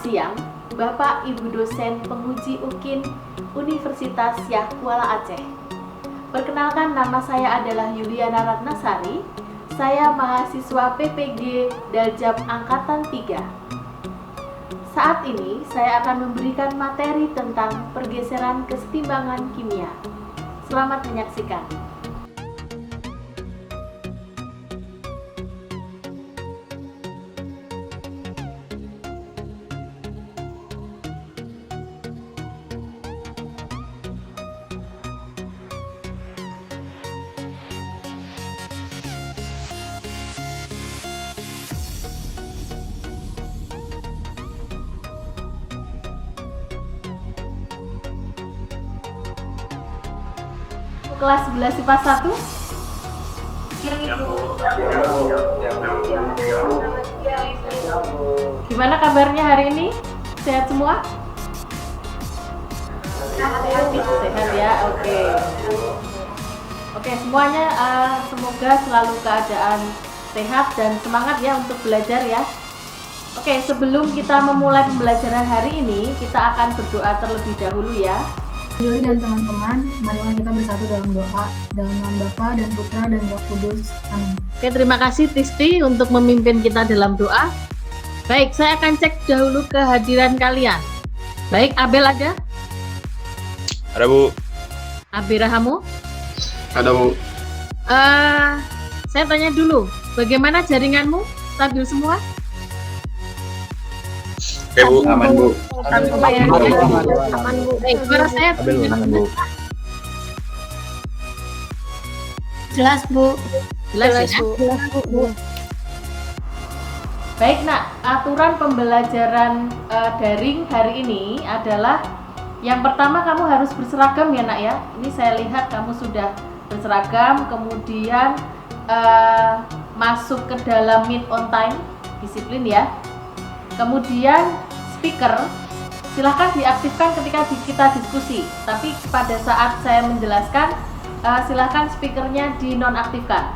siang, Bapak Ibu dosen penguji UKIN Universitas Syah Kuala Aceh. Perkenalkan, nama saya adalah Yuliana Ratnasari. Saya mahasiswa PPG Daljab Angkatan 3. Saat ini saya akan memberikan materi tentang pergeseran kesetimbangan kimia. Selamat menyaksikan. Kelas 11 IPA 1. Gimana kabarnya hari ini? Sehat semua? Sehat ya, oke. Oke, semuanya semoga selalu keadaan sehat dan semangat ya untuk belajar ya. Oke, sebelum kita memulai pembelajaran hari ini, kita akan berdoa terlebih dahulu ya. Yuli dan teman-teman, marilah kita bersatu dalam doa, dalam nama Bapa dan Putra dan Roh Kudus. Amin. Oke, terima kasih Tisti untuk memimpin kita dalam doa. Baik, saya akan cek dahulu kehadiran kalian. Baik, Abel ada? Ada, Bu. Abi Rahamu? Ada, Bu. Saya tanya dulu, bagaimana jaringanmu? Stabil semua? Oke, Bu. Aman, Bu. Aman, Bu. Baik, suara saya Aman, Bu. Jelas, Bu. jelas ya? Bu. Baik, Nak. Aturan pembelajaran daring hari ini adalah yang pertama kamu harus berseragam ya, Nak ya. Ini saya lihat kamu sudah berseragam, kemudian masuk ke dalam meet on time, disiplin ya. Kemudian speaker silahkan diaktifkan ketika kita diskusi, tapi pada saat saya menjelaskan silahkan speakernya dinonaktifkan.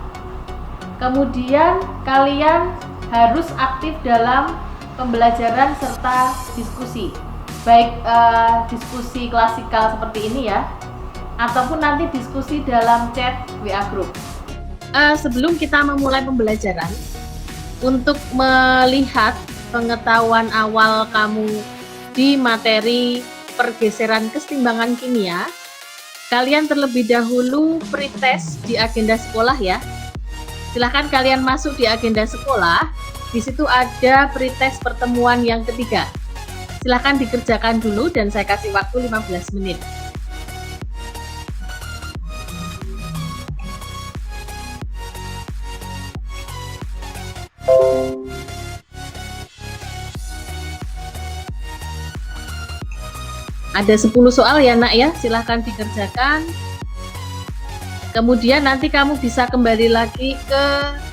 Kemudian kalian harus aktif dalam pembelajaran serta diskusi, baik diskusi klasikal seperti ini ya, ataupun nanti diskusi dalam chat WA group. Sebelum kita memulai pembelajaran, untuk melihat pengetahuan awal kamu di materi pergeseran kesetimbangan kimia, kalian terlebih dahulu pretest di agenda sekolah ya. Silahkan kalian masuk di agenda sekolah. Di situ ada pretest pertemuan yang ketiga. Silahkan dikerjakan dulu dan saya kasih waktu 15 menit. Ada 10 soal ya, Nak ya, silahkan dikerjakan. Kemudian nanti kamu bisa kembali lagi ke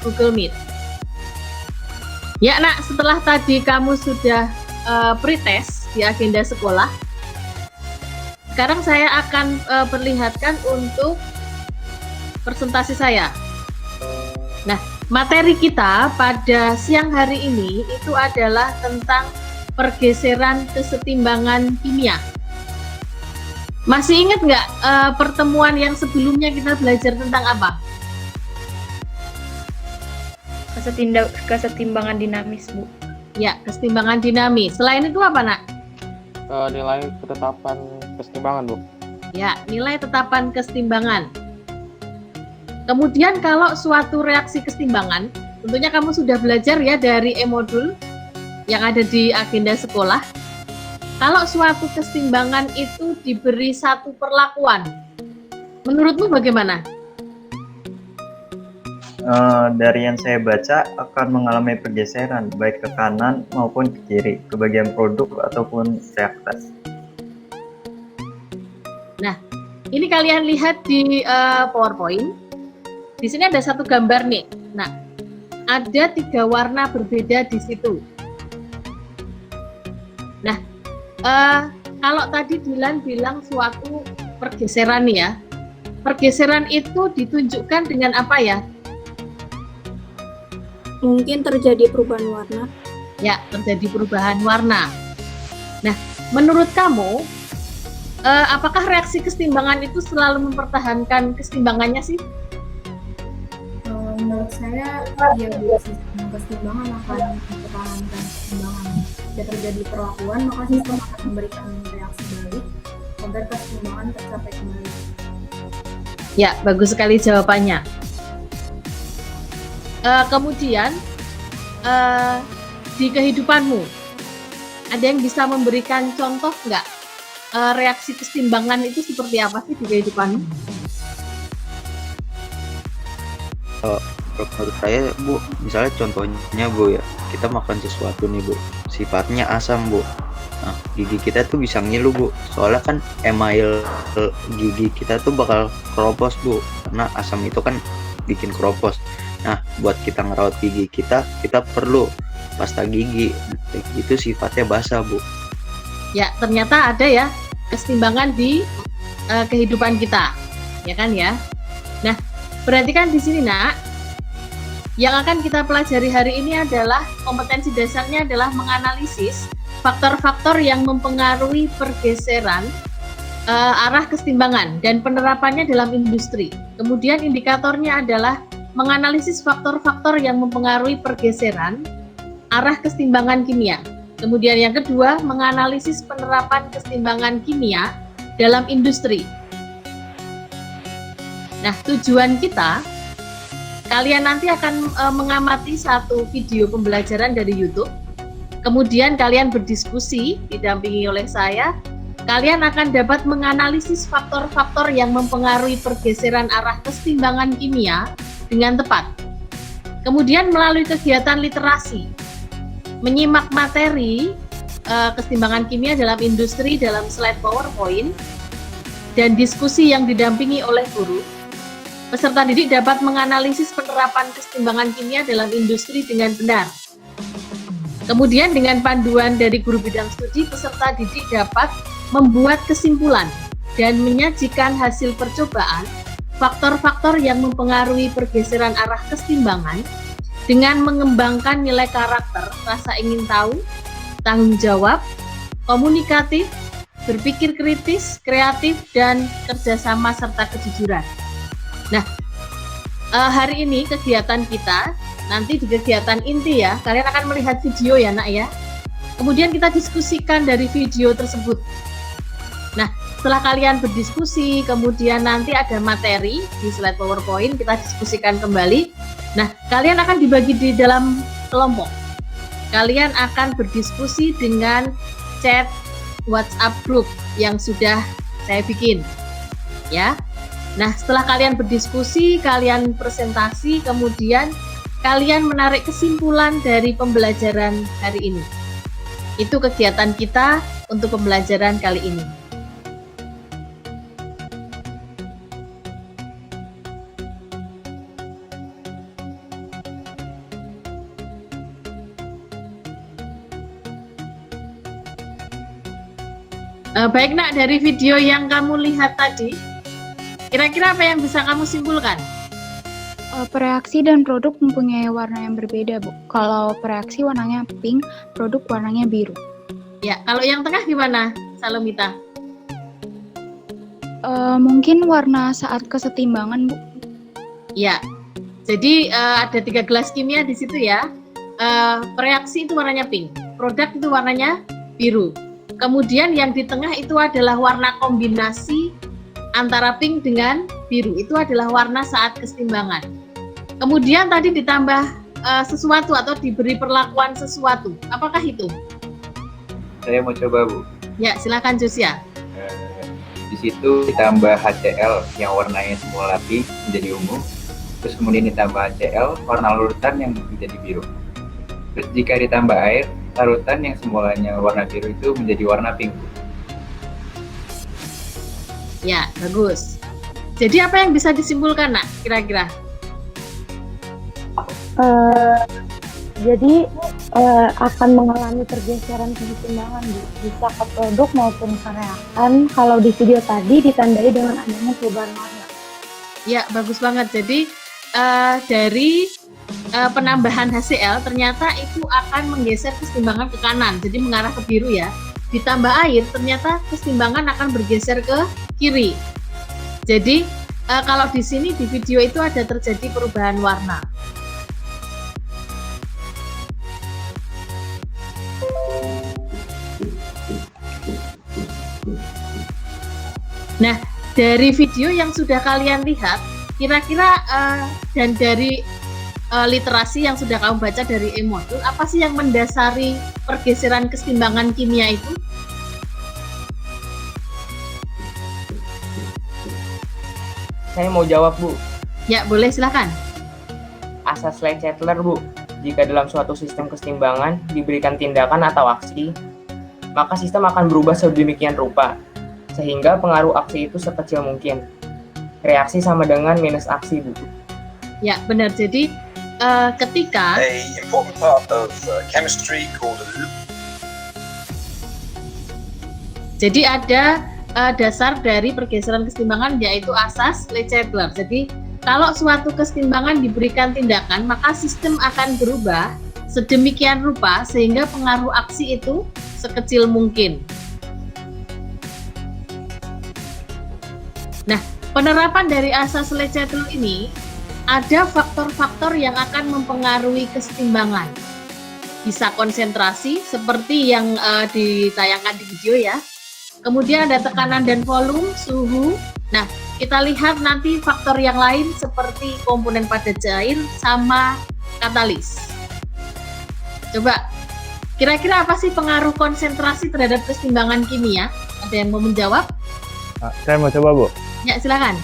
Google Meet. Ya, Nak, setelah tadi kamu sudah pretest di agenda sekolah, sekarang saya akan perlihatkan untuk presentasi saya. Nah, materi kita pada siang hari ini itu adalah tentang pergeseran kesetimbangan kimia. Masih ingat nggak pertemuan yang sebelumnya kita belajar tentang apa? Kesetimbangan dinamis, Bu. Ya, kesetimbangan dinamis. Selain itu apa, Nak? Nilai ketetapan kesetimbangan, Bu. Ya, nilai tetapan kesetimbangan. Kemudian kalau suatu reaksi kesetimbangan, tentunya kamu sudah belajar ya dari e-modul yang ada di agenda sekolah. Kalau suatu kesetimbangan itu diberi satu perlakuan, menurutmu bagaimana? Dari yang saya baca akan mengalami pergeseran baik ke kanan maupun ke kiri, ke bagian produk ataupun reaktan. Nah, ini kalian lihat di PowerPoint. Di sini ada satu gambar nih. Nah, ada 3 warna berbeda di situ. Nah, kalau tadi Dilan bilang suatu pergeseran nih ya. Pergeseran itu ditunjukkan dengan apa ya? Mungkin terjadi perubahan warna. Ya, terjadi perubahan warna. Nah, menurut kamu, apakah reaksi kesetimbangan itu selalu mempertahankan kesetimbangannya sih? Menurut saya, iya Bu, sistem kesetimbangan akan mempertahankan kesetimbangan. Jika terjadi perlakuan, maka sistem akan memberikan reaksi balik agar kesetimbangan tercapai kembali. Ya, bagus sekali jawabannya. Kemudian, di kehidupanmu, ada yang bisa memberikan contoh nggak? Reaksi kesetimbangan itu seperti apa sih di kehidupanmu? Menurut saya Bu, misalnya contohnya Bu ya, kita makan sesuatu nih Bu, sifatnya asam Bu. Nah, gigi kita tuh bisa ngilu Bu, soalnya kan email gigi kita tuh bakal keropos Bu, karena asam itu kan bikin keropos. Nah, buat kita ngerawat gigi kita perlu pasta gigi, itu sifatnya basah Bu. Ya, ternyata ada ya kesetimbangan di kehidupan kita, ya kan ya. Nah, berarti kan di sini Nak, yang akan kita pelajari hari ini adalah kompetensi dasarnya adalah menganalisis faktor-faktor yang mempengaruhi pergeseran arah kesetimbangan dan penerapannya dalam industri. Kemudian indikatornya adalah menganalisis faktor-faktor yang mempengaruhi pergeseran arah kesetimbangan kimia. Kemudian yang kedua, menganalisis penerapan kesetimbangan kimia dalam industri. Nah, tujuan kita, kalian nanti akan mengamati satu video pembelajaran dari YouTube. Kemudian kalian berdiskusi, didampingi oleh saya. Kalian akan dapat menganalisis faktor-faktor yang mempengaruhi pergeseran arah kesetimbangan kimia dengan tepat. Kemudian melalui kegiatan literasi, menyimak materi kesetimbangan kimia dalam industri dalam slide PowerPoint, dan diskusi yang didampingi oleh guru, peserta didik dapat menganalisis penerapan kesetimbangan kimia dalam industri dengan benar. Kemudian dengan panduan dari guru bidang studi, peserta didik dapat membuat kesimpulan dan menyajikan hasil percobaan faktor-faktor yang mempengaruhi pergeseran arah kesetimbangan dengan mengembangkan nilai karakter, rasa ingin tahu, tanggung jawab, komunikatif, berpikir kritis, kreatif, dan kerjasama serta kejujuran. Nah, hari ini kegiatan kita, nanti di kegiatan inti ya, kalian akan melihat video ya Nak ya. Kemudian kita diskusikan dari video tersebut. Nah, setelah kalian berdiskusi, kemudian nanti ada materi di slide PowerPoint, kita diskusikan kembali. Nah, kalian akan dibagi di dalam kelompok. Kalian akan berdiskusi dengan chat WhatsApp group yang sudah saya bikin. Ya. Nah, setelah kalian berdiskusi, kalian presentasi, kemudian kalian menarik kesimpulan dari pembelajaran hari ini. Itu kegiatan kita untuk pembelajaran kali ini. Baik Nak, dari video yang kamu lihat tadi, kira-kira apa yang bisa kamu simpulkan? Pereaksi dan produk mempunyai warna yang berbeda, Bu. Kalau pereaksi warnanya pink, produk warnanya biru. Ya, kalau yang tengah gimana, Salomita? Mungkin warna saat kesetimbangan, Bu. Ya, jadi ada 3 gelas kimia di situ ya. Pereaksi itu warnanya pink, produk itu warnanya biru. Kemudian yang di tengah itu adalah warna kombinasi antara pink dengan biru. Itu adalah warna saat kesetimbangan. Kemudian tadi ditambah sesuatu atau diberi perlakuan sesuatu. Apakah itu? Saya mau coba Bu. Ya, silakan Josia. Di situ ditambah HCl yang warnanya semula pink menjadi ungu. Terus kemudian ditambah HCl warna larutan yang menjadi biru. Terus jika ditambah air, larutan yang semulanya warna biru itu menjadi warna pink. Ya, bagus. Jadi apa yang bisa disimpulkan Nak, kira-kira? Jadi akan mengalami pergeseran kesetimbangan bisa ke produk maupun ke reakan. Kalau di video tadi ditandai dengan adanya perubahan warna. Ya, bagus banget. Jadi dari penambahan HCl ternyata itu akan menggeser kesetimbangan ke kanan, jadi mengarah ke biru ya. ditambah air, ternyata kesetimbangan akan bergeser ke kiri. Jadi kalau di sini di video itu ada terjadi perubahan warna. Nah, dari video yang sudah kalian lihat, kira-kira dan dari literasi yang sudah kamu baca dari e-modul, apa sih yang mendasari pergeseran kesetimbangan kimia itu? Saya mau jawab, Bu. Ya, boleh, silakan. Asas Lechetler, Bu. Jika dalam suatu sistem kesetimbangan diberikan tindakan atau aksi, maka sistem akan berubah sedemikian rupa, sehingga pengaruh aksi itu sekecil mungkin. Reaksi sama dengan minus aksi, Bu. Ya, benar. Jadi, ketika important part of chemistry called a loop. Jadi ada dasar dari pergeseran kesetimbangan yaitu asas Lechetler. Jadi kalau suatu kesetimbangan diberikan tindakan, maka sistem akan berubah sedemikian rupa sehingga pengaruh aksi itu sekecil mungkin. Nah, penerapan dari asas Lechetler ini ada faktor-faktor yang akan mempengaruhi kesetimbangan. Bisa konsentrasi seperti yang ditayangkan di video ya. Kemudian ada tekanan dan volume, suhu. Nah, kita lihat nanti faktor yang lain seperti komponen padat cair sama katalis. Coba, kira-kira apa sih pengaruh konsentrasi terhadap kesetimbangan kimia? Ada yang mau menjawab? Saya mau coba, Bu. Ya, silakan.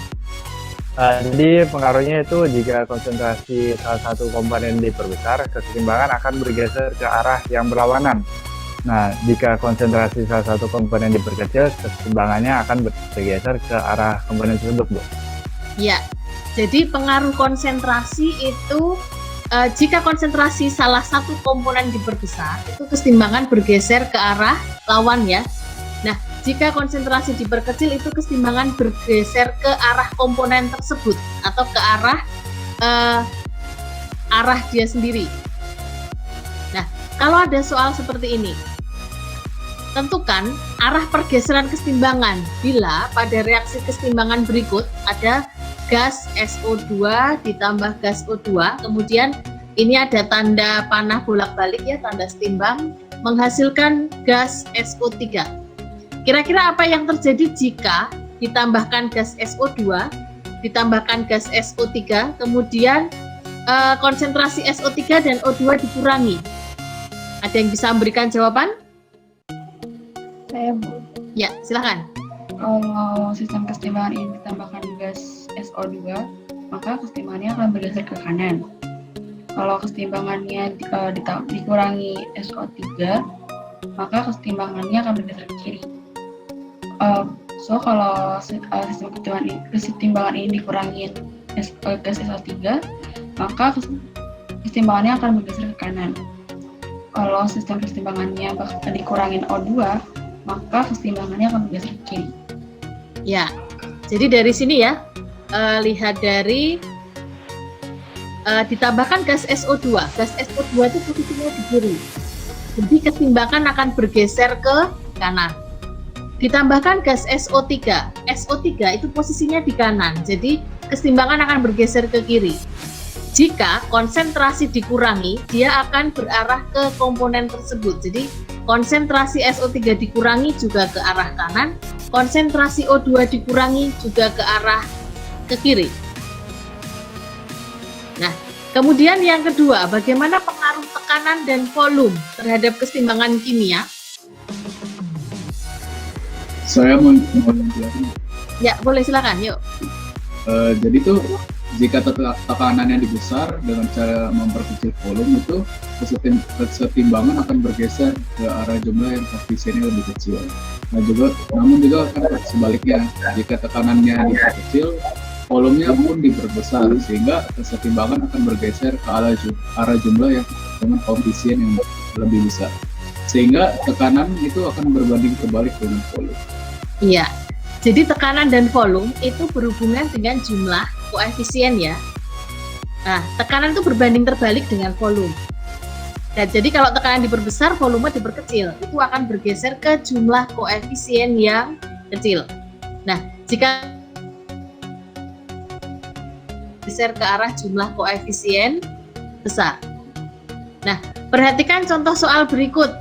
Jadi pengaruhnya itu jika konsentrasi salah satu komponen diperbesar, kesetimbangan akan bergeser ke arah yang berlawanan. Nah, jika konsentrasi salah satu komponen diperkecil, kesetimbangannya akan bergeser ke arah komponen tersebut, Bu. Ya, jadi pengaruh konsentrasi itu jika konsentrasi salah satu komponen diperbesar, itu kesetimbangan bergeser ke arah lawan ya. Nah, jika konsentrasi diperkecil, itu kesetimbangan bergeser ke arah komponen tersebut atau ke arah dia sendiri. Nah, kalau ada soal seperti ini, tentukan arah pergeseran kesetimbangan bila pada reaksi kesetimbangan berikut ada gas SO2 ditambah gas O2, kemudian ini ada tanda panah bolak-balik ya, tanda setimbang, menghasilkan gas SO3. Kira-kira apa yang terjadi jika ditambahkan gas SO2, ditambahkan gas SO3, kemudian konsentrasi SO3 dan O2 dikurangi? Ada yang bisa memberikan jawaban? Saya, Bu. Ya, silakan. Kalau sistem kesetimbangan ini ditambahkan gas SO2, maka kesetimbangannya akan bergeser ke kanan. Kalau kesetimbangannya dikurangi SO3, maka kesetimbangannya akan bergeser ke kiri. So kalau sistem kesetimbangan ini dikurangi gas SO3, maka kesetimbangannya akan bergeser ke kanan. Kalau sistem kesetimbangannya dikurangin O2, maka kesetimbangannya akan bergeser ke kiri. Ya, jadi dari sini ya, lihat dari ditambahkan gas SO2. Gas SO2 itu posisinya di kiri. Jadi kesetimbangan akan bergeser ke kanan. Ditambahkan gas SO3. SO3 itu posisinya di kanan. Jadi kesetimbangan akan bergeser ke kiri. Jika konsentrasi dikurangi, dia akan berarah ke komponen tersebut. Jadi konsentrasi SO3 dikurangi juga ke arah kanan, konsentrasi O2 dikurangi juga ke arah ke kiri. Nah, kemudian yang kedua, bagaimana pengaruh tekanan dan volume terhadap kesetimbangan kimia? Saya mau menjelaskan. Ya, boleh silakan, yuk. Jadi tuh jika tekanannya dibesar dengan cara memperkecil volume, itu kesetimbangan akan bergeser ke arah jumlah yang koefisiennya lebih kecil. Namun juga kan sebaliknya, jika tekanannya diperkecil, volumenya pun diperbesar, sehingga kesetimbangan akan bergeser ke arah jumlah yang dengan koefisien yang lebih besar. Sehingga tekanan itu akan berbanding terbalik dengan volume. Iya. Jadi tekanan dan volume itu berhubungan dengan jumlah koefisien ya. Nah, tekanan itu berbanding terbalik dengan volume. Dan jadi kalau tekanan diperbesar, volume diperkecil. Itu akan bergeser ke jumlah koefisien yang kecil. Nah, jika geser ke arah jumlah koefisien besar. Nah, perhatikan contoh soal berikut.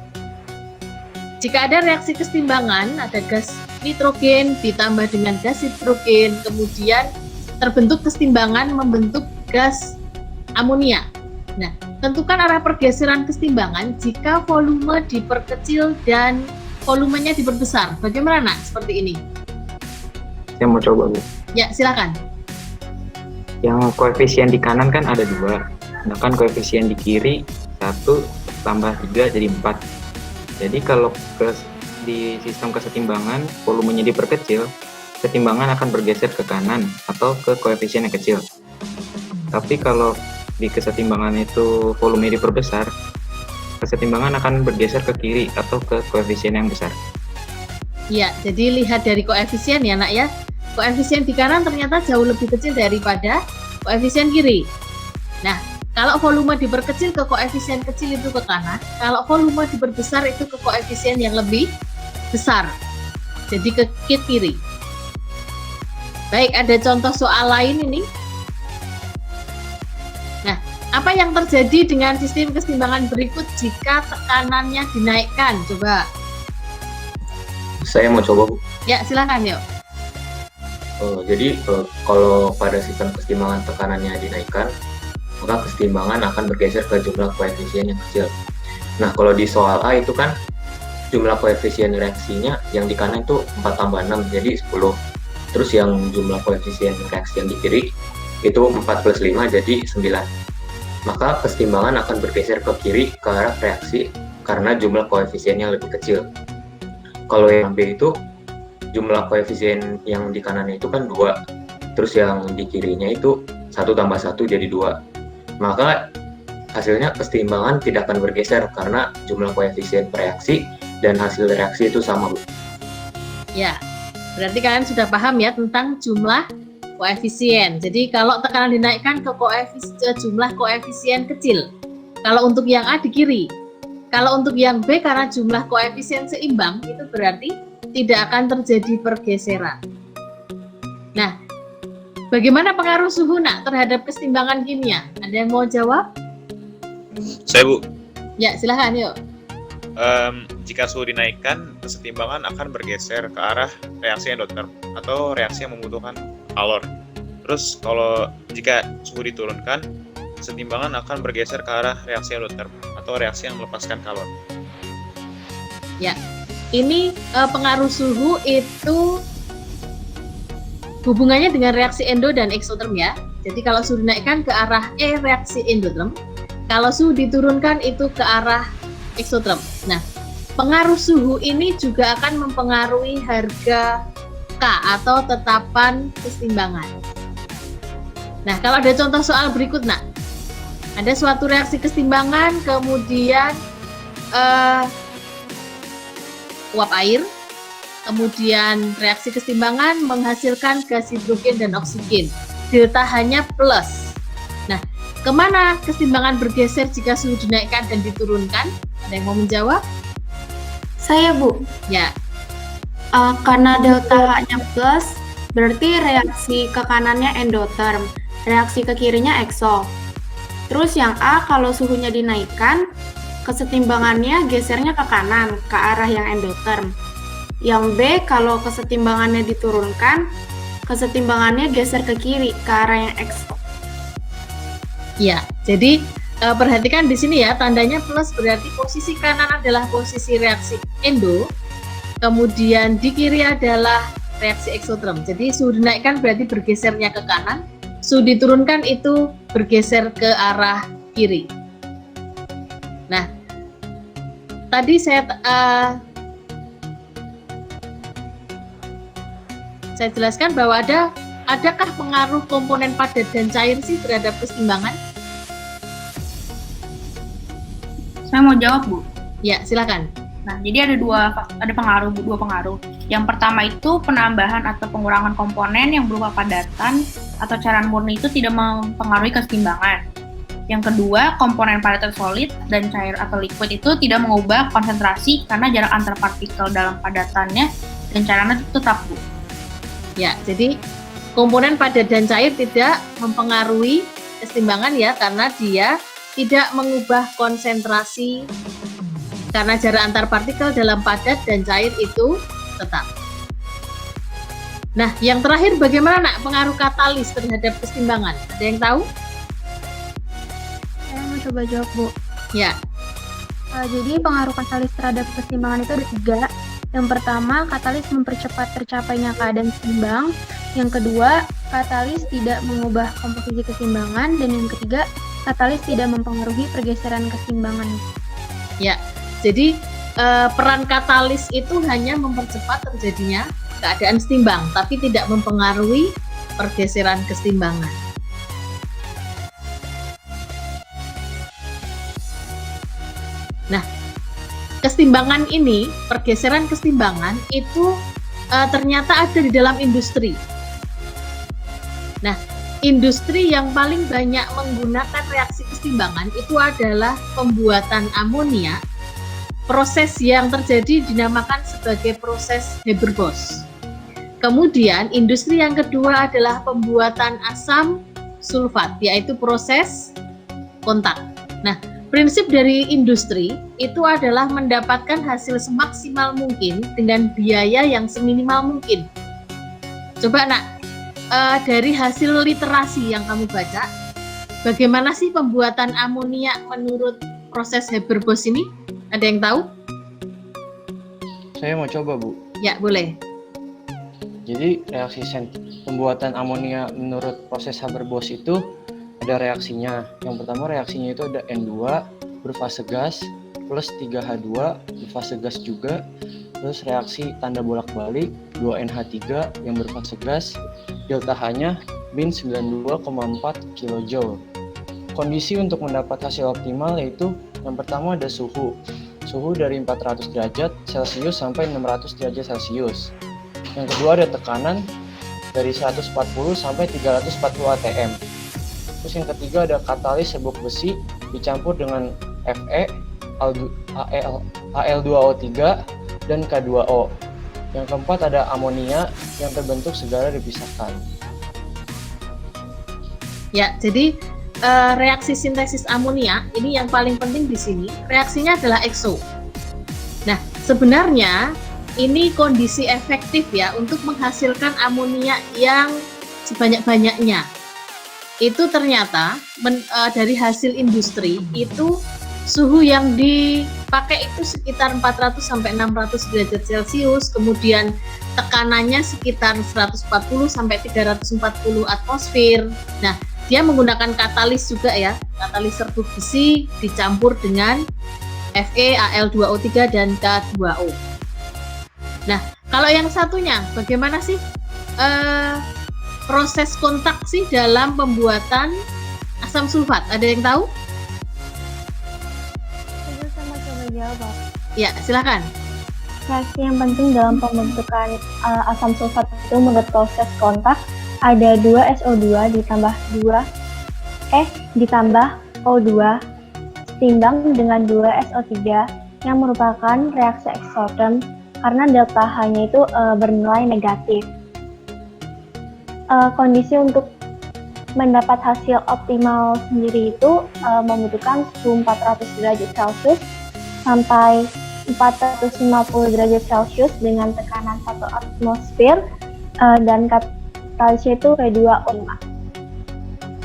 Jika ada reaksi kesetimbangan, ada gas nitrogen ditambah dengan gas hidrogen, kemudian terbentuk kesetimbangan membentuk gas amonia. Nah, tentukan arah pergeseran kesetimbangan jika volume diperkecil dan volumenya diperbesar. Bagaimana? Seperti ini. Saya mau coba, Bu. Ya, silakan. Yang koefisien di kanan kan ada 2, sedangkan koefisien di kiri 1 tambah 3 jadi 4. Jadi kalau di sistem kesetimbangan volumenya diperkecil, kesetimbangan akan bergeser ke kanan atau ke koefisien yang kecil. Tapi kalau di kesetimbangan itu volume diperbesar, kesetimbangan akan bergeser ke kiri atau ke koefisien yang besar. Ya, jadi lihat dari koefisien ya, Nak ya. Koefisien di kanan ternyata jauh lebih kecil daripada koefisien kiri. Nah, kalau volume diperkecil ke koefisien kecil itu ke kanan, kalau volume diperbesar itu ke koefisien yang lebih besar, jadi ke kiri. Baik, ada contoh soal lain ini. Nah, apa yang terjadi dengan sistem kesetimbangan berikut jika tekanannya dinaikkan? Coba. Saya mau coba, Bu. Ya, silakan yuk. Jadi kalau pada sistem kesetimbangan tekanannya dinaikkan, maka kesetimbangan akan bergeser ke jumlah koefisien yang kecil. Nah, kalau di soal A itu kan jumlah koefisien reaksinya yang di kanan itu 4 tambah 6, jadi 10. Terus yang jumlah koefisien reaksi yang di kiri itu 4 plus 5, jadi 9. Maka kesetimbangan akan bergeser ke kiri ke arah reaksi karena jumlah koefisiennya lebih kecil. Kalau yang B itu jumlah koefisien yang di kanannya itu kan 2, terus yang di kirinya itu 1 tambah 1 jadi 2. Maka hasilnya kesetimbangan tidak akan bergeser karena jumlah koefisien reaksi dan hasil reaksi itu sama, Bu. Ya, berarti kalian sudah paham ya tentang jumlah koefisien. Jadi kalau tekanan dinaikkan ke jumlah koefisien kecil. Kalau untuk yang A di kiri. Kalau untuk yang B karena jumlah koefisien seimbang, itu berarti tidak akan terjadi pergeseran. Nah, bagaimana pengaruh suhu, Nak, terhadap kesetimbangan kimia? Ada yang mau jawab? Saya, Bu. Ya, silahkan yuk. Jika suhu dinaikkan, kesetimbangan akan bergeser ke arah reaksi endoterm atau reaksi yang membutuhkan kalor. Terus kalau jika suhu diturunkan, kesetimbangan akan bergeser ke arah reaksi endoterm atau reaksi yang melepaskan kalor. Ya, ini pengaruh suhu itu hubungannya dengan reaksi endo dan eksoterm ya. Jadi kalau suhu dinaikkan ke arah reaksi endoterm, kalau suhu diturunkan itu ke arah eksoterm. Nah, pengaruh suhu ini juga akan mempengaruhi harga K atau tetapan kesetimbangan. Nah, kalau ada contoh soal berikut, Nak. Ada suatu reaksi kesetimbangan, kemudian uap air, kemudian reaksi kesetimbangan menghasilkan gas hidrogen dan oksigen. Delta hanya plus. Nah, kemana kesetimbangan bergeser jika suhu dinaikkan dan diturunkan? Ada yang mau menjawab? Saya, Bu. Ya. Karena delta hanya plus, berarti reaksi ke kanannya endoterm, reaksi ke kirinya ekso. Terus yang A, kalau suhunya dinaikkan, kesetimbangannya gesernya ke kanan, ke arah yang endoterm. Yang B, kalau kesetimbangannya diturunkan, kesetimbangannya geser ke kiri, ke arah yang ekso. Ya, jadi perhatikan di sini ya, tandanya plus berarti posisi kanan adalah posisi reaksi endo, kemudian di kiri adalah reaksi eksoterm. Jadi suhu dinaikkan berarti bergesernya ke kanan, suhu diturunkan itu bergeser ke arah kiri. Nah, tadi saya jelaskan bahwa adakah pengaruh komponen padat dan cair sih terhadap kesetimbangan? Saya mau jawab, Bu. Ya, silakan. Nah, jadi ada dua pengaruh. Yang pertama itu penambahan atau pengurangan komponen yang berupa padatan atau cairan murni itu tidak mempengaruhi kesetimbangan. Yang kedua, komponen padat solid dan cair atau liquid itu tidak mengubah konsentrasi karena jarak antar partikel dalam padatannya dan cairannya itu tetap, Bu. Ya, jadi komponen padat dan cair tidak mempengaruhi kesetimbangan ya, karena dia tidak mengubah konsentrasi karena jarak antar partikel dalam padat dan cair itu tetap. Nah, yang terakhir bagaimana nak pengaruh katalis terhadap kesetimbangan? Ada yang tahu? Saya mau coba jawab, Bu. Ya. Jadi pengaruh katalis terhadap keseimbangan itu ada 3. Yang pertama, katalis mempercepat tercapainya keadaan seimbang. Yang kedua, katalis tidak mengubah komposisi keseimbangan. Dan yang ketiga, katalis tidak mempengaruhi pergeseran keseimbangan. Ya, jadi peran katalis itu hanya mempercepat terjadinya keadaan seimbang, tapi tidak mempengaruhi pergeseran keseimbangan. Nah, keseimbangan ini, pergeseran keseimbangan itu ternyata ada di dalam industri. Nah, industri yang paling banyak menggunakan reaksi keseimbangan itu adalah pembuatan amonia. Proses yang terjadi dinamakan sebagai proses Haber-Bosch. Kemudian industri yang kedua adalah pembuatan asam sulfat, yaitu proses kontak. Nah, prinsip dari industri itu adalah mendapatkan hasil semaksimal mungkin dengan biaya yang seminimal mungkin. Coba nak, dari hasil literasi yang kamu baca, bagaimana sih pembuatan amonia menurut proses Haber-Bosch ini? Ada yang tahu? Saya mau coba, Bu. Ya, boleh. Jadi reaksi pembuatan amonia menurut proses Haber-Bosch itu ada reaksinya. Yang pertama reaksinya itu ada N2 berfase gas plus 3H2 berfase gas juga. Terus reaksi tanda bolak-balik 2NH3 yang berfase gas, delta H-nya min 92,4 kJ. Kondisi untuk mendapat hasil optimal yaitu yang pertama ada suhu dari 400 derajat Celcius sampai 600 derajat Celcius. Yang kedua ada tekanan dari 140 sampai 340 atm. Terus yang ketiga ada katalis serbuk besi dicampur dengan Fe, Al2O3 dan K2O. Yang keempat ada amonia yang terbentuk segera dipisahkan. Ya, jadi reaksi sintesis amonia ini yang paling penting di sini, reaksinya adalah ekso. Nah, sebenarnya ini kondisi efektif ya untuk menghasilkan amonia yang sebanyak-banyaknya. Itu ternyata dari hasil industri itu suhu yang dipakai itu sekitar 400 sampai 600 derajat Celcius, kemudian tekanannya sekitar 140 sampai 340 atmosfer. Nah, dia menggunakan katalis juga ya, katalis serbuk besi dicampur dengan Fe, Al2O3 dan K2O. Nah, kalau yang satunya bagaimana sih proses kontak sih dalam pembuatan asam sulfat? Ada yang tahu? Saya sama coba jawab. Ya, silakan. Reaksi yang penting dalam pembentukan asam sulfat itu menurut proses kontak ada 2 SO2 ditambah O2 setimbang dengan 2 SO3 yang merupakan reaksi eksoterm karena delta H-nya itu bernilai negatif. Kondisi untuk mendapat hasil optimal sendiri itu membutuhkan suhu 400 derajat Celcius sampai 450 derajat Celcius dengan tekanan 1 atmosfer dan katalisnya itu K2O5.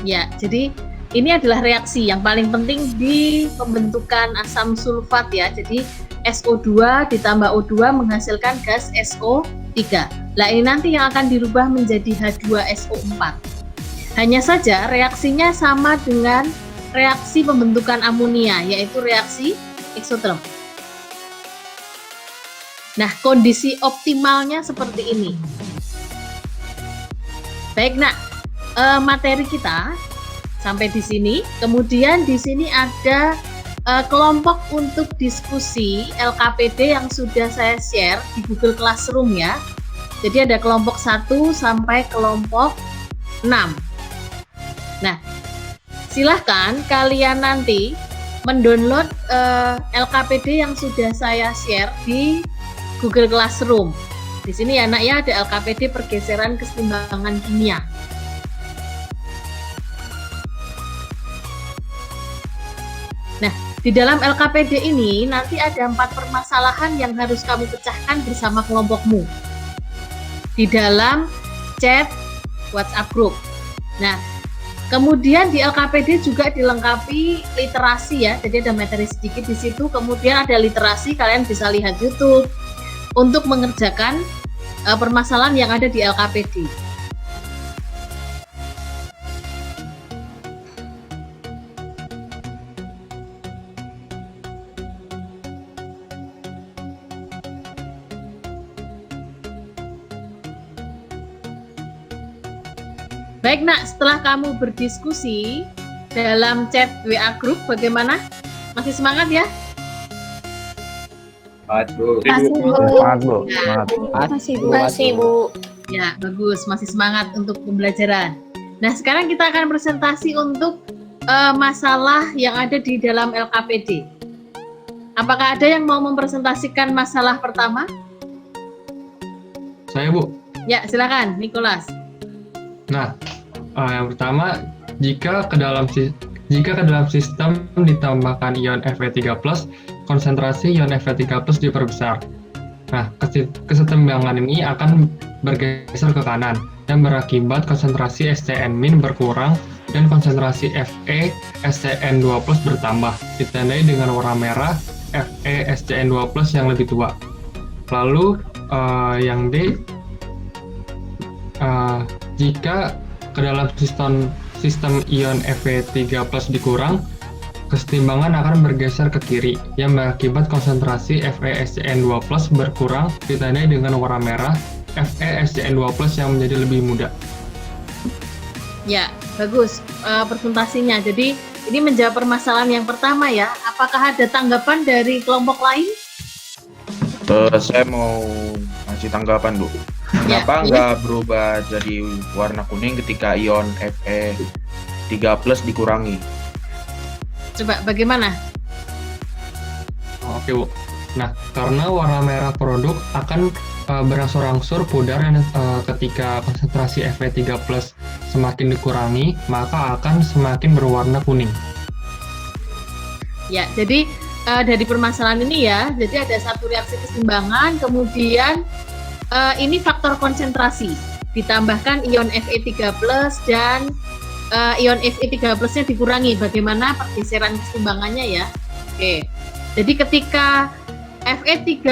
Ya, jadi ini adalah reaksi yang paling penting di pembentukan asam sulfat ya. Jadi SO2 ditambah O2 menghasilkan gas SO3. Nah, ini nanti yang akan dirubah menjadi H2SO4. Hanya saja reaksinya sama dengan reaksi pembentukan amonia, yaitu reaksi eksoterm. Nah, kondisi optimalnya seperti ini. Baik, nak, materi kita sampai di sini. Kemudian di sini ada kelompok untuk diskusi LKPD yang sudah saya share di Google Classroom ya. Jadi ada kelompok 1 sampai kelompok 6. Nah, silahkan kalian nanti mendownload LKPD yang sudah saya share di Google Classroom. Di sini ya nak ya, ada LKPD pergeseran kesetimbangan kimia. Nah, di dalam LKPD ini nanti ada 4 permasalahan yang harus kamu pecahkan bersama kelompokmu di dalam chat WhatsApp group. Nah, kemudian di LKPD juga dilengkapi literasi ya, jadi ada materi sedikit di situ. Kemudian ada literasi, kalian bisa lihat YouTube untuk mengerjakan permasalahan yang ada di LKPD. Baik nak, setelah kamu berdiskusi dalam chat WA group, bagaimana? Masih semangat ya? Semangat Bu. Semangat Bu. Masih Bu. Ya, bagus. Masih semangat untuk pembelajaran. Nah, sekarang kita akan presentasi untuk masalah yang ada di dalam LKPD. Apakah ada yang mau mempresentasikan masalah pertama? Saya Bu. Ya, silakan, Nicholas. Nah, yang pertama, jika ke dalam sistem ditambahkan ion Fe3+, konsentrasi ion Fe3+ diperbesar. Nah, kesetimbangan ini akan bergeser ke kanan dan berakibat konsentrasi SCN- berkurang dan konsentrasi Fe SCN2+ bertambah, ditandai dengan warna merah Fe SCN2+ yang lebih tua. Lalu yang D, jika ke dalam sistem ion Fe3+ dikurang, kesetimbangan akan bergeser ke kiri yang berakibat konsentrasi FeSCN2+ berkurang, ditandai dengan warna merah FeSCN2+ yang menjadi lebih muda. Ya, bagus presentasinya. Jadi ini menjawab permasalahan yang pertama ya. Apakah ada tanggapan dari kelompok lain? Saya mau ngasih tanggapan Bu. Kenapa nggak berubah jadi warna kuning ketika ion Fe3+ dikurangi? Coba bagaimana? Oke Bu. Nah, karena warna merah produk akan berangsur-angsur pudar ketika konsentrasi Fe3+ semakin dikurangi, maka akan semakin berwarna kuning. Ya, jadi dari permasalahan ini ya, jadi ada satu reaksi kesetimbangan, kemudian ini faktor konsentrasi, ditambahkan ion Fe3+ dan ion Fe3+-nya dikurangi. Bagaimana pergeseran kesetimbangannya ya? Oke, jadi ketika Fe3+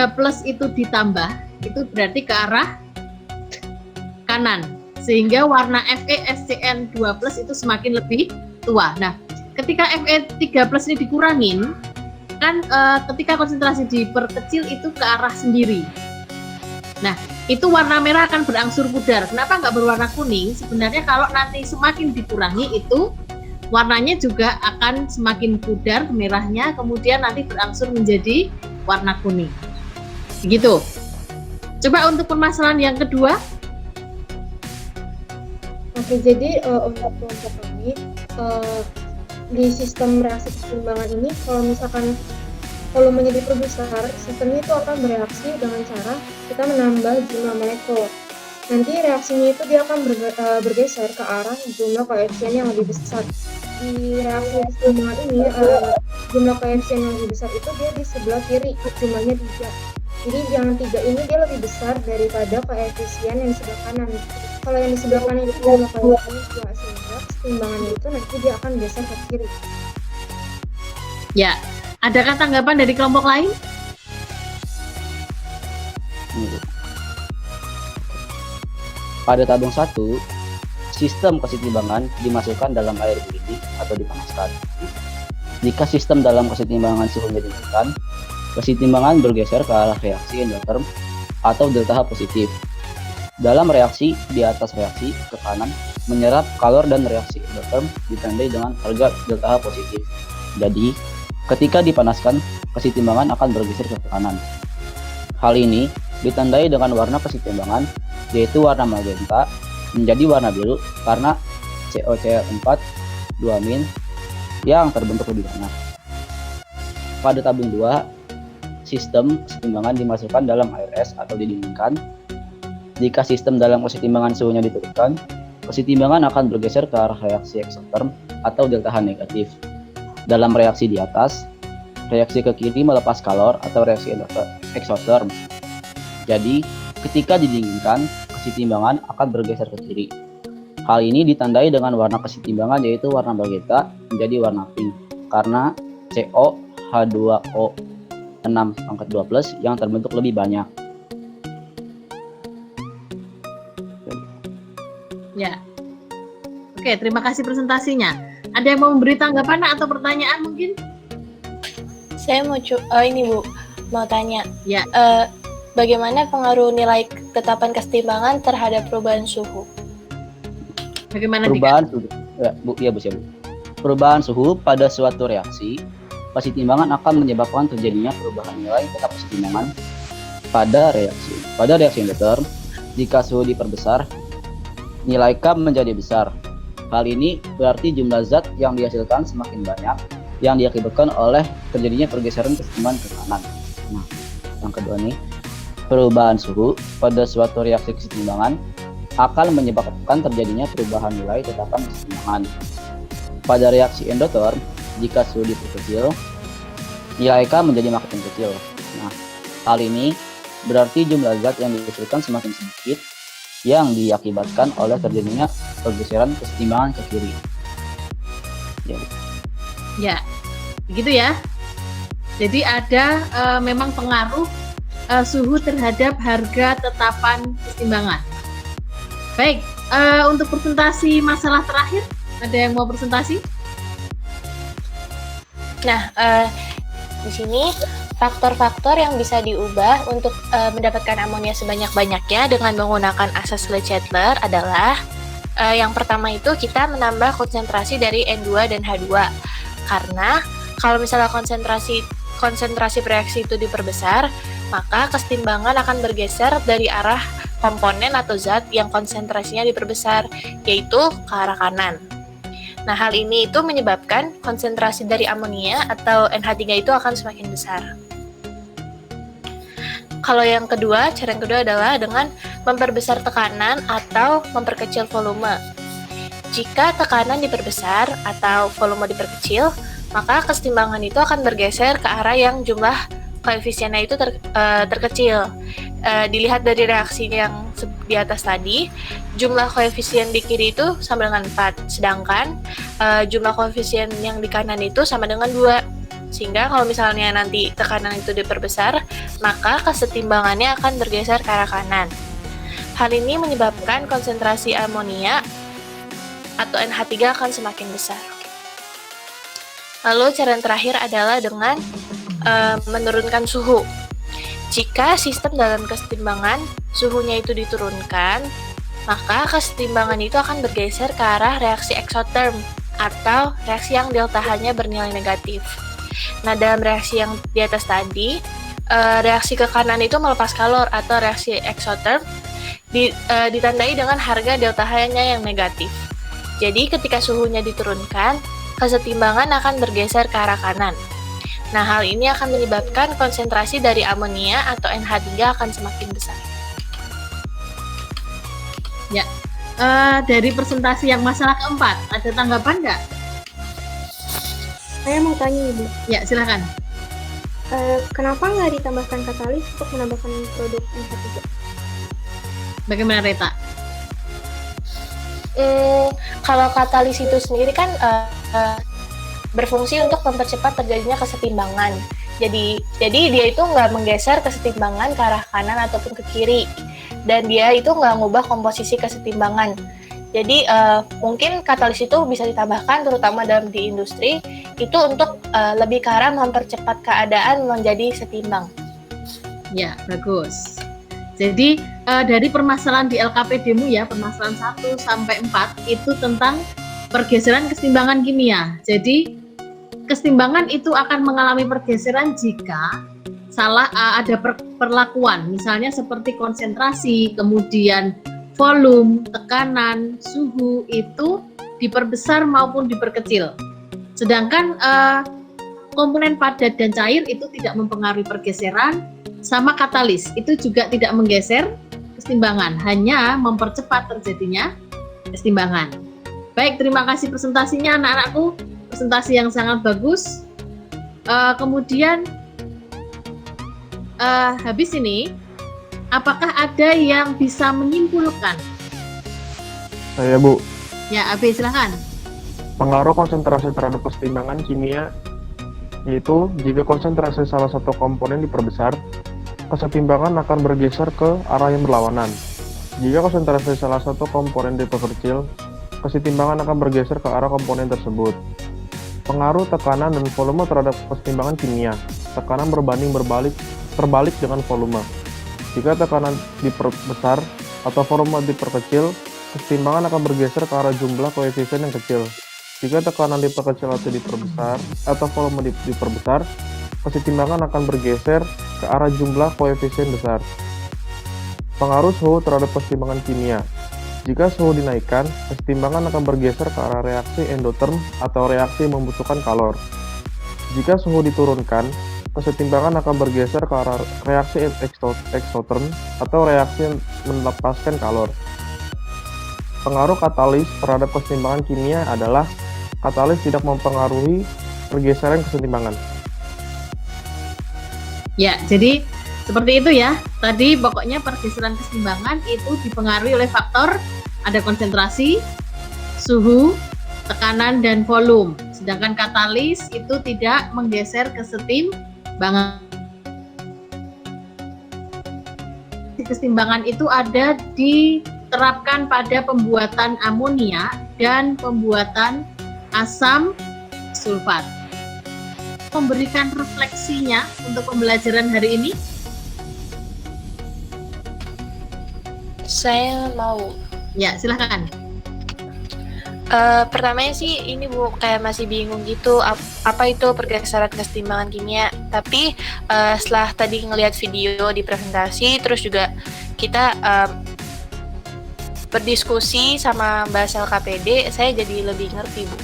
itu ditambah, itu berarti ke arah kanan, sehingga warna FeSCN2+ itu semakin lebih tua. Nah, ketika Fe3+ ini dikurangin, kan ketika konsentrasi diperkecil itu ke arah sendiri. Nah, itu warna merah akan berangsur pudar. Kenapa nggak berwarna kuning? Sebenarnya kalau nanti semakin dikurangi itu warnanya juga akan semakin pudar merahnya, kemudian nanti berangsur menjadi warna kuning. Begitu. Coba untuk permasalahan yang kedua. Oke, jadi untuk kelompok kami di sistem reaksi kesetimbangan ini, kalau misalkan volumenya diperbesar, sistemnya itu akan bereaksi dengan cara kita menambah jumlah molekul. Nanti reaksinya itu dia akan bergeser ke arah jumlah koefisien yang lebih besar. Di reaksi kesetimbangan ini, jumlah koefisien yang lebih besar itu dia di sebelah kiri, jumlahnya 3. Jadi yang 3 ini dia lebih besar daripada koefisien yang di sebelah kanan. Kalau yang di sebelah kanan itu jumlah koefisien 2, sehingga kesetimbangannya itu nanti dia akan geser ke kiri. Ya, adakah tanggapan dari kelompok lain? Pada tabung 1, sistem kesetimbangan dimasukkan dalam air mendidih atau dipanaskan. Jika sistem dalam kesetimbangan suhunya dinaikkan, kesetimbangan bergeser ke arah reaksi endotherm atau delta H positif. Dalam reaksi, di atas reaksi ke kanan menyerap kalor dan reaksi endotherm ditandai dengan harga delta H positif. Jadi, ketika dipanaskan, kesetimbangan akan bergeser ke kanan. Hal ini ditandai dengan warna kesetimbangan, yaitu warna magenta menjadi warna biru karena COCl4 2- yang terbentuk lebih banyak. Pada tabung 2, sistem kesetimbangan dimasukkan dalam air es atau didinginkan. Jika sistem dalam kesetimbangan suhunya diturunkan, kesetimbangan akan bergeser ke arah reaksi exotherm atau delta H negatif. Dalam reaksi di atas, reaksi ke kiri melepas kalor atau reaksi exotherm. Jadi, ketika didinginkan, kesetimbangan akan bergeser ke kiri. Hal ini ditandai dengan warna kesetimbangan yaitu warna magenta menjadi warna pink karena CO H2O 6 yang terbentuk lebih banyak. Ya. Oke, terima kasih presentasinya. Ada yang mau memberi tanggapan atau pertanyaan mungkin? Saya mau ini Bu, mau tanya. Ya. Bagaimana pengaruh nilai ketetapan kesetimbangan terhadap perubahan suhu? Bagaimana perubahan suhu? Ya, Bu. Perubahan suhu pada suatu reaksi, kesetimbangan akan menyebabkan terjadinya perubahan nilai tetap kesetimbangan pada reaksi. Pada reaksi endoterm, jika suhu diperbesar, nilai K menjadi besar. Hal ini berarti jumlah zat yang dihasilkan semakin banyak yang diakibatkan oleh terjadinya pergeseran kesetimbangan ke kanan. Nah, yang kedua nih, perubahan suhu pada suatu reaksi kesetimbangan akan menyebabkan terjadinya perubahan nilai tetapan kesetimbangan. Pada reaksi endoterm, jika suhu diperkecil, nilai K menjadi makin kecil. Nah, hal ini berarti jumlah zat yang dihasilkan semakin sedikit yang diakibatkan oleh terjadinya pergeseran kesetimbangan ke kiri. Ya, begitu ya. Jadi ada memang pengaruh suhu terhadap harga tetapan kesetimbangan. Baik, untuk presentasi masalah terakhir, ada yang mau presentasi? Nah, di sini faktor-faktor yang bisa diubah untuk mendapatkan amonia sebanyak-banyaknya dengan menggunakan asas Leschetler adalah yang pertama itu kita menambah konsentrasi dari N2 dan H2 karena kalau misalnya konsentrasi reaksi itu diperbesar, maka kesetimbangan akan bergeser dari arah komponen atau zat yang konsentrasinya diperbesar, yaitu ke arah kanan. Nah, hal ini itu menyebabkan konsentrasi dari amonia atau NH3 itu akan semakin besar. Kalau yang kedua, cara yang kedua adalah dengan memperbesar tekanan atau memperkecil volume. Jika tekanan diperbesar atau volume diperkecil, maka kesetimbangan itu akan bergeser ke arah yang jumlah koefisiennya itu terkecil. Dilihat dari reaksi yang di atas tadi, jumlah koefisien di kiri itu sama dengan 4, sedangkan jumlah koefisien yang di kanan itu sama dengan 2. Sehingga kalau misalnya nanti tekanan itu diperbesar, maka kesetimbangannya akan bergeser ke arah kanan. Hal ini menyebabkan konsentrasi amonia atau NH3 akan semakin besar. Lalu cara yang terakhir adalah dengan menurunkan suhu. Jika sistem dalam kesetimbangan suhunya itu diturunkan, maka kesetimbangan itu akan bergeser ke arah reaksi exotherm atau reaksi yang delta H-nya bernilai negatif. Nah, dalam reaksi yang di atas tadi, reaksi ke kanan itu melepas kalor atau reaksi exotherm ditandai dengan harga delta H-nya yang negatif. Jadi ketika suhunya diturunkan, kesetimbangan akan bergeser ke arah kanan. Nah, hal ini akan menyebabkan konsentrasi dari amonia atau NH3 akan semakin besar. Ya, dari presentasi yang masalah keempat, ada tanggapan nggak? Saya mau tanya Ibu. Ya, silakan. Kenapa nggak ditambahkan katalis untuk menambahkan produk NH3? Bagaimana Reta? Kalau katalis itu sendiri kan berfungsi untuk mempercepat terjadinya kesetimbangan. Jadi dia itu nggak menggeser kesetimbangan ke arah kanan ataupun ke kiri, dan dia itu nggak ngubah komposisi kesetimbangan. Jadi mungkin katalis itu bisa ditambahkan terutama di industri itu untuk lebih ke arah mempercepat keadaan menjadi setimbang. Ya, bagus. Jadi dari permasalahan di LKPD-mu ya, permasalahan 1 sampai 4 itu tentang pergeseran kesetimbangan kimia. Jadi kesetimbangan itu akan mengalami pergeseran jika salah ada perlakuan, misalnya seperti konsentrasi, kemudian volume, tekanan, suhu itu diperbesar maupun diperkecil. Sedangkan komponen padat dan cair itu tidak mempengaruhi pergeseran, sama katalis itu juga tidak menggeser kesetimbangan, hanya mempercepat terjadinya kesetimbangan. Baik, terima kasih presentasinya anak-anakku, presentasi yang sangat bagus. Kemudian habis ini, apakah ada yang bisa menyimpulkan? Saya Bu, Ya, Abi silahkan. pengaruh konsentrasi terhadap kesetimbangan kimia yaitu jika konsentrasi salah satu komponen diperbesar, kesetimbangan akan bergeser ke arah yang berlawanan. Jika konsentrasi salah satu komponen diperkecil, kesetimbangan akan bergeser ke arah komponen tersebut. Pengaruh tekanan dan volume terhadap kesetimbangan kimia. Tekanan terbalik dengan volume. Jika tekanan diperbesar atau volume diperkecil, kesetimbangan akan bergeser ke arah jumlah koefisien yang kecil. Jika tekanan diperkecil atau diperbesar atau volume diperbesar, kesetimbangan akan bergeser ke arah jumlah koefisien besar. Pengaruh suhu terhadap kesetimbangan kimia. Jika suhu dinaikkan, kesetimbangan akan bergeser ke arah reaksi endoterm atau reaksi yang membutuhkan kalor. Jika suhu diturunkan, kesetimbangan akan bergeser ke arah reaksi eksoterm atau reaksi yang melepaskan kalor. Pengaruh katalis terhadap kesetimbangan kimia adalah katalis tidak mempengaruhi pergeseran kesetimbangan. Ya, jadi seperti itu ya. Tadi pokoknya pergeseran kesetimbangan itu dipengaruhi oleh faktor ada konsentrasi, suhu, tekanan, dan volume. Sedangkan katalis itu tidak menggeser kesetimbangan. Kesetimbangan itu ada diterapkan pada pembuatan amonia dan pembuatan asam sulfat. Memberikan refleksinya untuk pembelajaran hari ini. Saya mau. Ya, silahkan. Pertamanya sih ini Bu, kayak masih bingung gitu apa itu pergeseran kesetimbangan kimia. Tapi setelah tadi ngelihat video di presentasi, terus juga kita berdiskusi sama Mbak Sel KPD, saya jadi lebih ngerti Bu.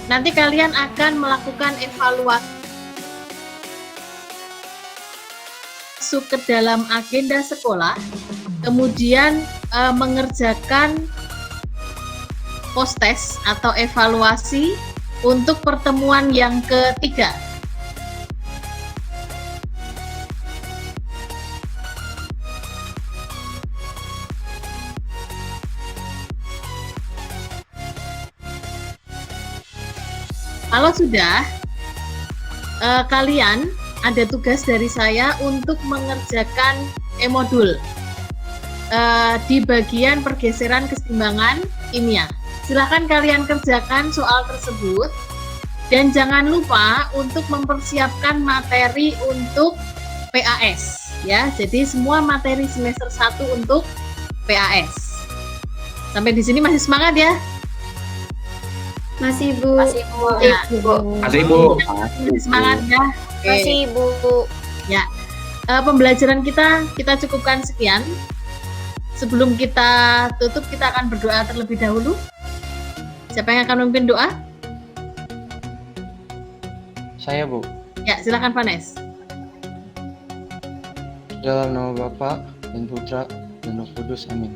Nanti kalian akan melakukan evaluasi masuk ke dalam agenda sekolah, kemudian mengerjakan post-test atau evaluasi untuk pertemuan yang ketiga. Kalau sudah, kalian ada tugas dari saya untuk mengerjakan e-modul di bagian pergeseran kesetimbangan kimia. Silahkan kalian kerjakan soal tersebut dan jangan lupa untuk mempersiapkan materi untuk PAS ya. Jadi semua materi semester 1 untuk PAS. Sampai di sini masih semangat ya? Masih Bu. Masih Bu. Ya. Masih Bu. Masih semangat ya? Oke. Masih Bu. Ya. Pembelajaran kita cukupkan sekian. Sebelum kita tutup, kita akan berdoa terlebih dahulu. Siapa yang akan memimpin doa? Saya, Bu. Ya, silakan Vanes. Dalam nama Bapa dan Putra dan Roh Kudus, amin.